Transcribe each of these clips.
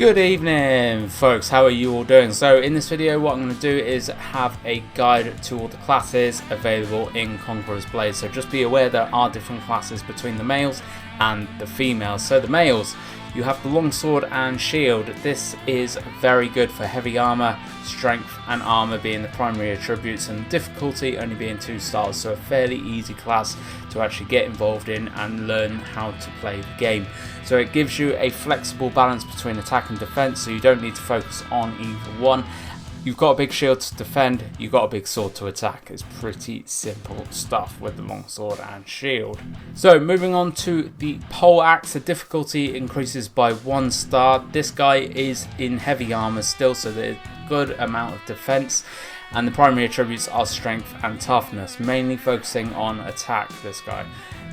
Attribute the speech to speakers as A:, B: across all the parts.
A: Good evening folks, how are you all doing? So in this video what I'm going to do is have a guide to all the classes available in Conquerors Blade. So just be aware there are different classes between the males and the females. So the males, you have the longsword and shield. This is very good for heavy armor, strength and armor being the primary attributes, and difficulty only being 2 stars, so a fairly easy class to actually get involved in and learn how to play the game. So it gives you a flexible balance between attack and defense, so you don't need to focus on either one. You've got a big shield to defend, you've got a big sword to attack. It's pretty simple stuff with the longsword and shield. So moving on to the pole axe, the difficulty increases by 1 star. This guy is in heavy armor still, so there's a good amount of defense, and the primary attributes are strength and toughness, mainly focusing on attack, this guy.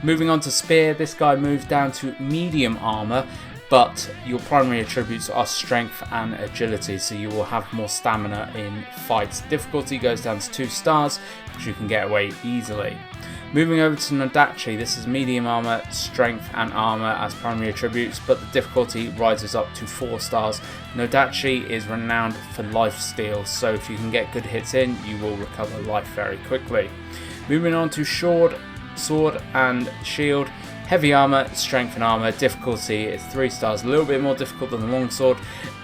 A: Moving on to spear, this guy moves down to medium armor, but your primary attributes are strength and agility, so you will have more stamina in fights. Difficulty goes down to 2 stars because you can get away easily. Moving over to Nodachi, this is medium armor, strength and armor as primary attributes, but the difficulty rises up to 4 stars. Nodachi is renowned for life steal, so if you can get good hits in, you will recover life very quickly. Moving on to sword and shield. Heavy armor, strength and armor, difficulty is 3 stars, a little bit more difficult than the longsword,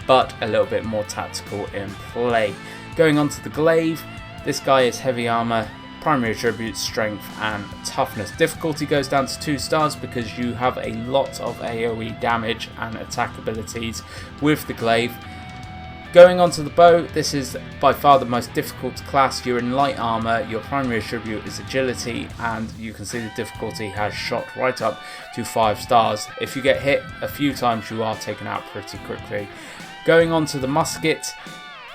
A: but a little bit more tactical in play. Going on to the glaive, this guy is heavy armor, primary attributes, strength and toughness. Difficulty goes down to 2 stars because you have a lot of AoE damage and attack abilities with the glaive. Going on to the bow, this is by far the most difficult class. You're in light armor, your primary attribute is agility, and you can see the difficulty has shot right up to 5 stars. If you get hit a few times, you are taken out pretty quickly. Going on to the musket,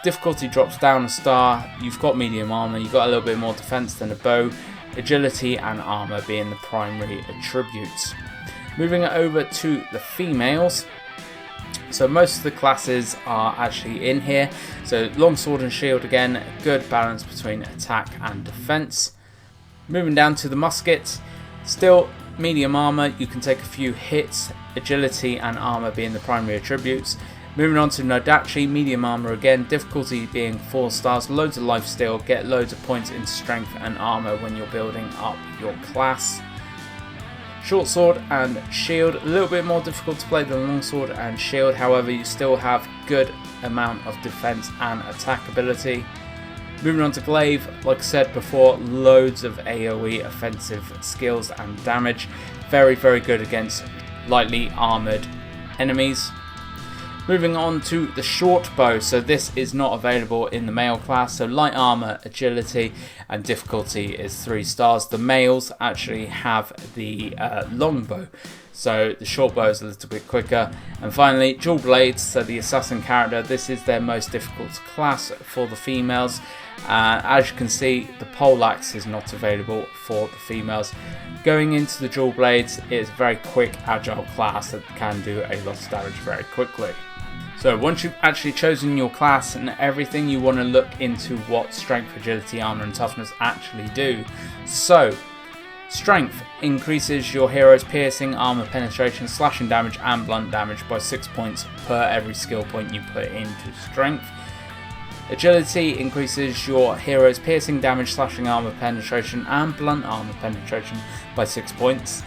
A: difficulty drops down a star. You've got medium armor, you've got a little bit more defense than a bow, agility and armor being the primary attributes. Moving it over to the females, so most of the classes are actually in here. So longsword and shield, again, good balance between attack and defense. Moving down to the musket, still medium armor, you can take a few hits, agility and armor being the primary attributes. Moving on to Nodachi, medium armor again, difficulty being 4 stars, loads of life steal, get loads of points in strength and armor when you're building up your class. Short sword and shield, a little bit more difficult to play than longsword and shield, however you still have good amount of defense and attack ability. Moving on to glaive, like I said before, loads of AoE offensive skills and damage, very good against lightly armored enemies. Moving on to the short bow, so this is not available in the male class, so light armor, agility and difficulty is 3 stars. The males actually have the long bow, so the short bow is a little bit quicker. And finally, dual blades, so the assassin character, this is their most difficult class for the females. As you can see, the pole axe is not available for the females. Going into the dual blades, it's a very quick, agile class that can do a lot of damage very quickly. So once you've actually chosen your class and everything, you want to look into what strength, agility, armor and toughness actually do. So strength increases your hero's piercing, armor penetration, slashing damage and blunt damage by 6 points per every skill point you put into strength. Agility increases your hero's piercing damage, slashing armor penetration and blunt armor penetration by 6 points.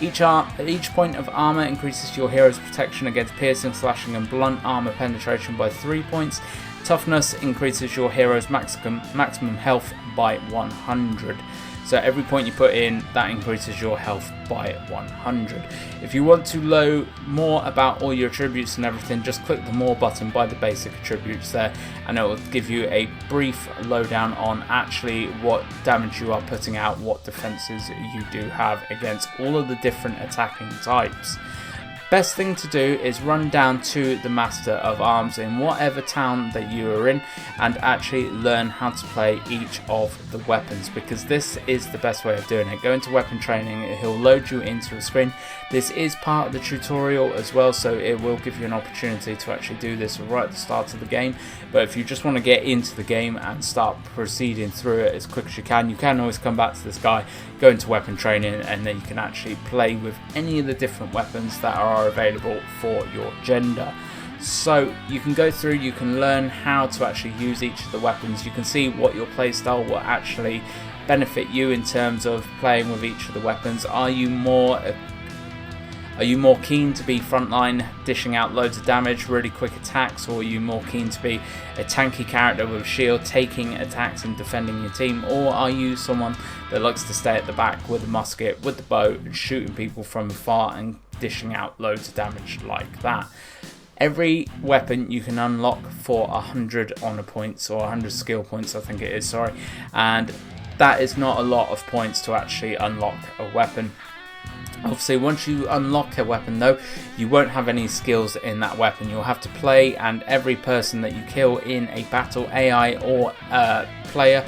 A: Each point of armor increases your hero's protection against piercing, slashing and blunt armor penetration by 3 points. Toughness increases your hero's maximum health by 100. So every point you put in, that increases your health by 100. If you want to know more about all your attributes and everything, just click the more button by the basic attributes there, and it will give you a brief lowdown on actually what damage you are putting out, what defenses you do have against all of the different attacking types. Best thing to do is run down to the Master of Arms in whatever town that you are in and actually learn how to play each of the weapons, because this is the best way of doing it. Go into weapon training, he'll load you into a screen. This is part of the tutorial as well, so it will give you an opportunity to actually do this right at the start of the game. But if you just want to get into the game and start proceeding through it as quick as you can always come back to this guy, go into weapon training, and then you can actually play with any of the different weapons that are available for your gender. So you can go through, you can learn how to actually use each of the weapons. You can see what your playstyle will actually benefit you in terms of playing with each of the weapons. Are you more keen to be frontline, dishing out loads of damage, really quick attacks, or are you more keen to be a tanky character with a shield, taking attacks and defending your team? Or are you someone that likes to stay at the back with a musket, with the bow, and shooting people from afar and dishing out loads of damage like that? Every weapon you can unlock for 100 honor points, or 100 skill points I think it is, sorry, and that is not a lot of points to actually unlock a weapon. Obviously, once you unlock a weapon though, you won't have any skills in that weapon. You'll have to play, and every person that you kill in a battle, AI or player,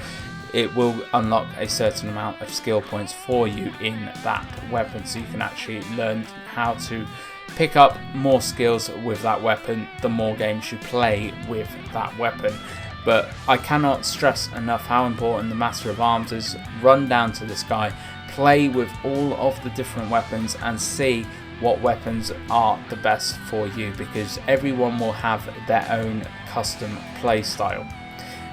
A: it will unlock a certain amount of skill points for you in that weapon, so you can actually learn how to pick up more skills with that weapon the more games you play with that weapon. But I cannot stress enough how important the Master of Arms is. Run down to this guy, play with all of the different weapons and see what weapons are the best for you, because everyone will have their own custom play style.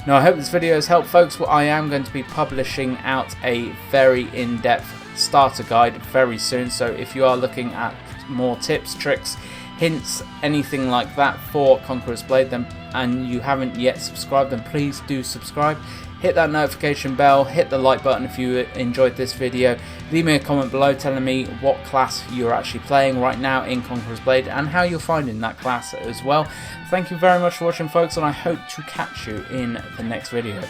A: Now I hope this video has helped, folks. Well, I am going to be publishing out a very in-depth starter guide very soon, so if you are looking at more tips, tricks, hints, anything like that for Conquerors Blade, then and you haven't yet subscribed, then please do subscribe. Hit that notification bell, hit the like button if you enjoyed this video. Leave me a comment below telling me what class you're actually playing right now in Conquerors Blade and how you're finding that class as well. Thank you very much for watching, folks, and I hope to catch you in the next video.